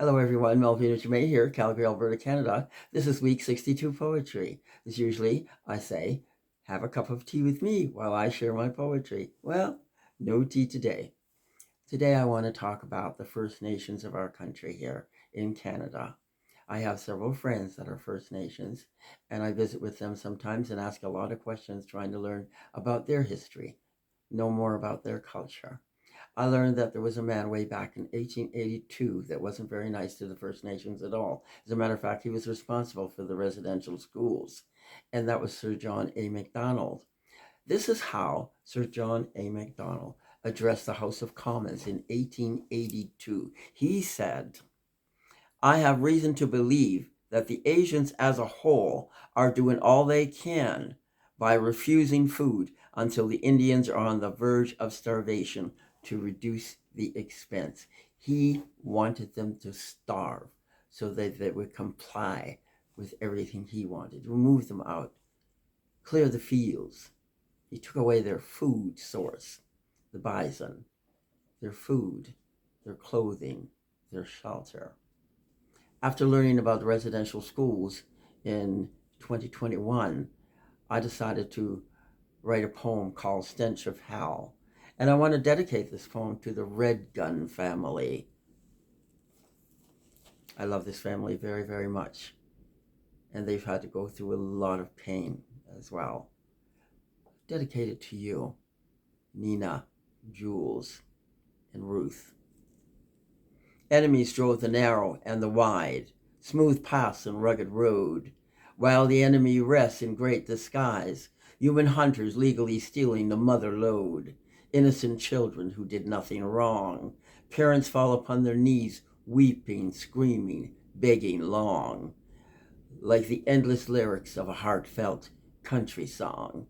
Hello, everyone. Melvina Germain here, Calgary, Alberta, Canada. This is week 62 poetry. As usually, I say, have a cup of tea with me while I share my poetry. Well, no tea today. Today, I want to talk about the First Nations of our country here in Canada. I have several friends that are First Nations, and I visit with them sometimes and ask a lot of questions trying to learn about their history, know more about their culture. I learned that there was a man way back in 1882 that wasn't very nice to the First Nations at all. As a matter of fact, he was responsible for the residential schools, and that was Sir John A. Macdonald. This is how Sir John A. Macdonald addressed the House of Commons in 1882. He said, I have reason to believe that the Asians as a whole are doing all they can by refusing food until the Indians are on the verge of starvation to reduce the expense. He wanted them to starve so that they would comply with everything he wanted, remove them out, clear the fields. He took away their food source, the bison, their food, their clothing, their shelter. After learning about the residential schools in 2021, I decided to write a poem called Stench of Hell. And I want to dedicate this poem to the Red Gun family. I love this family very, very much. And they've had to go through a lot of pain as well. Dedicated to you, Nina, Jules, and Ruth. Enemies drove the narrow and the wide, smooth paths and rugged road, while the enemy rests in great disguise, human hunters legally stealing the mother load, innocent children who did nothing wrong, parents fall upon their knees, weeping, screaming, begging long, like the endless lyrics of a heartfelt country song.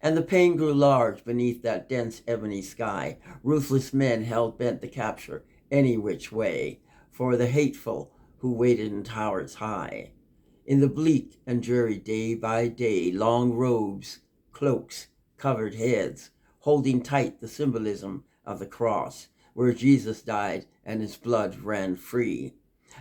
And the pain grew large beneath that dense ebony sky, ruthless men hell-bent to capture any which way, for the hateful who waited in towers high. In the bleak and dreary day by day, long robes, cloaks, covered heads, holding tight the symbolism of the cross, where Jesus died and his blood ran free.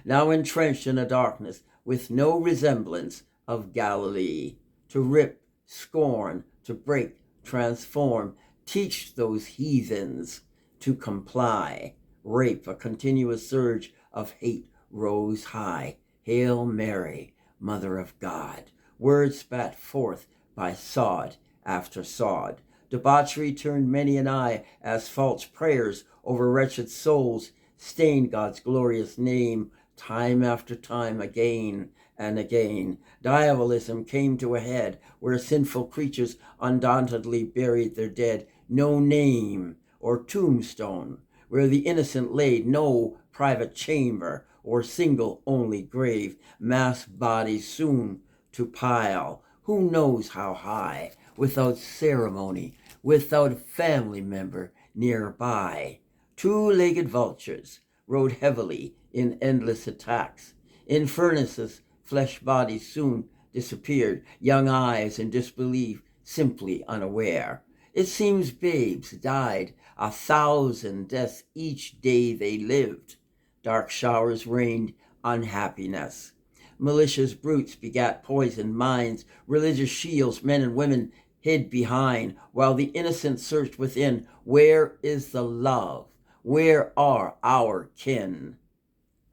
Now entrenched in a darkness with no resemblance of Galilee, to rip, scorn, to break, transform, teach those heathens to comply. Rape, a continuous surge of hate rose high. Hail Mary, Mother of God. Words spat forth by sod after sod. Debauchery turned many an eye as false prayers over wretched souls stained God's glorious name time after time again and again. Diabolism came to a head where sinful creatures undauntedly buried their dead. No name or tombstone where the innocent laid, no private chamber or single only grave, mass bodies soon to pile, who knows how high, without ceremony, without family member nearby. Two-legged vultures rode heavily in endless attacks. In furnaces, flesh bodies soon disappeared, young eyes in disbelief, simply unaware. It seems babes died 1,000 deaths each day they lived. Dark showers rained unhappiness. Malicious brutes begat poisoned minds. Religious shields men and women hid behind, while the innocent searched within. Where is the love? Where are our kin?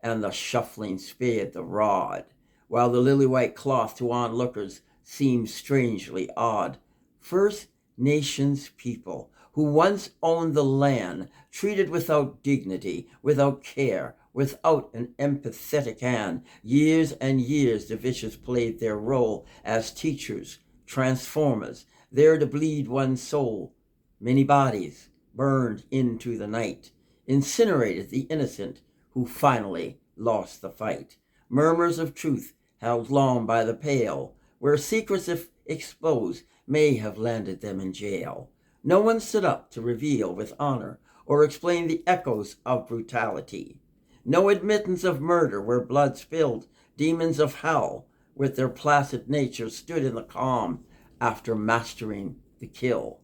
And the shuffling spade the rod, while the lily-white cloth to onlookers seemed strangely odd. First Nations people, who once owned the land, treated without dignity, without care, without an empathetic hand. Years and years the vicious played their role as teachers, transformers, there to bleed one soul. Many bodies burned into the night, incinerated the innocent who finally lost the fight. Murmurs of truth held long by the pale, where secrets, if exposed, may have landed them in jail. No one stood up to reveal with honor or explain the echoes of brutality. No admittance of murder where blood spilled. Demons of hell, with their placid nature, stood in the calm after mastering the kill.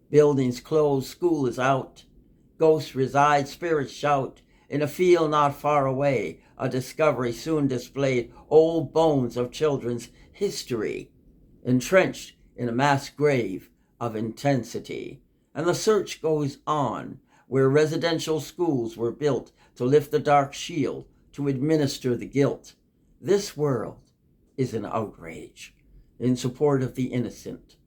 Buildings closed, school is out. Ghosts reside, spirits shout. In a field not far away, a discovery soon displayed old bones of children's history, entrenched in a mass grave of intensity. And the search goes on, where residential schools were built to lift the dark shield, to administer the guilt. This world is an outrage in support of the innocent,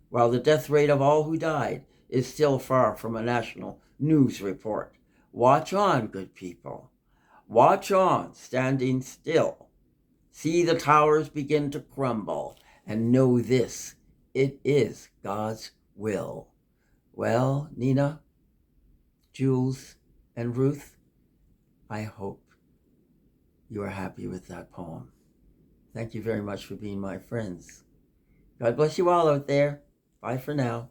while the death rate of all who died is still far from a national news report. Watch on, good people. Watch on, standing still. See the towers begin to crumble, and know this, it is God's will. Well, Nina, Jules, and Ruth, I hope you are happy with that poem. Thank you very much for being my friends. God bless you all out there. Bye for now.